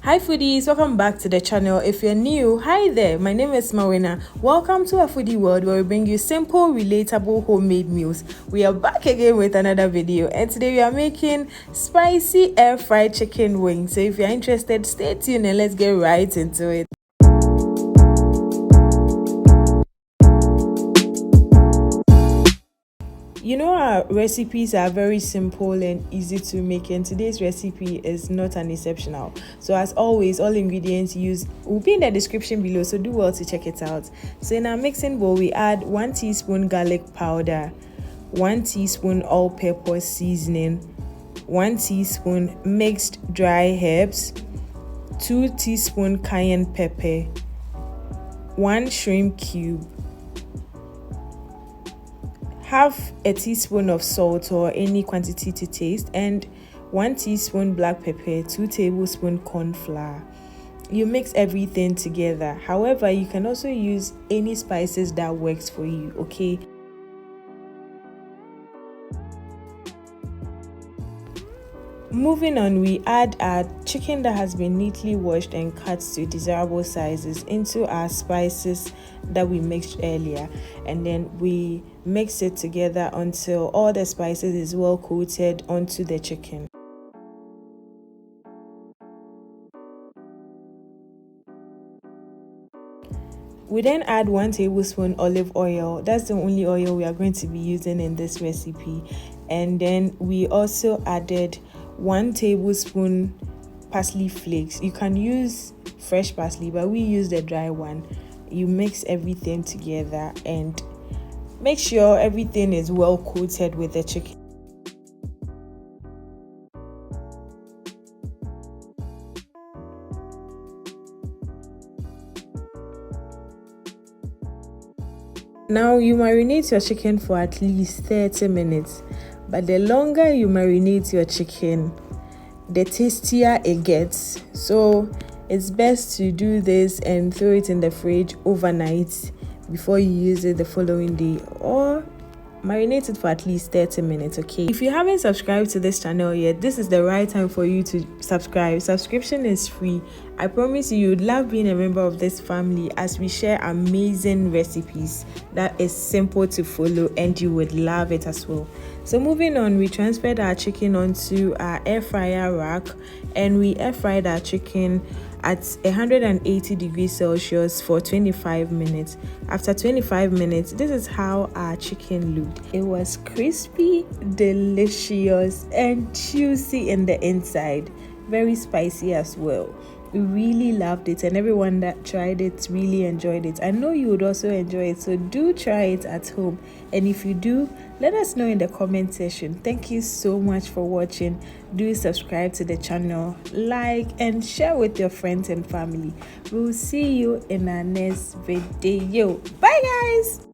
Hi foodies, welcome back to the channel. If you're new, hi there, my name is Mawuena. Welcome to a foodie world where we bring you simple, relatable homemade meals. We are back again with another video, and today we are making spicy air fried chicken wings. So if you're interested, stay tuned and let's get right into it. You know, our recipes are very simple and easy to make, and today's recipe is not an exceptional. So as always, all ingredients used will be in the description below, so do well to check it out. So in our mixing bowl, we add 1 teaspoon garlic powder, 1 teaspoon all-purpose seasoning, 1 teaspoon mixed dry herbs, 2 teaspoon cayenne pepper, 1 shrimp cube, half a teaspoon of salt or any quantity to taste, and 1 teaspoon black pepper, 2 tablespoons corn flour. You mix everything together. However, you can also use any spices that works for you, okay? Moving on, we add our chicken that has been neatly washed and cut to desirable sizes into our spices that we mixed earlier, and then we mix it together until all the spices is well coated onto the chicken. We then add 1 tablespoon olive oil. That's the only oil we are going to be using in this recipe. And then we also added 1 tablespoon parsley flakes. You can use fresh parsley, but we use the dry one. You mix everything together and make sure everything is well coated with the chicken. Now you marinate your chicken for at least 30 minutes, but the longer you marinate your chicken, the tastier it gets. So it's best to do this and throw it in the fridge overnight before you use it the following day, or marinate it for at least 30 minutes, okay? If you haven't subscribed to this channel yet, this is the right time for you to subscribe. Subscription is free. I promise you would love being a member of this family as we share amazing recipes that is simple to follow, and you would love it as well. So moving on, we transferred our chicken onto our air fryer rack, and we air fried our chicken at 180 degrees Celsius for 25 minutes. After 25 minutes, this is how our chicken looked. It was crispy, delicious, and juicy in the inside. Very spicy as well. We really loved it, and everyone that tried it really enjoyed it. I know you would also enjoy it, so do try it at home. And if you do, let us know in the comment section. Thank you so much for watching. Do subscribe to the channel, like, and share with your friends and family. We'll see you in our next video. Bye guys.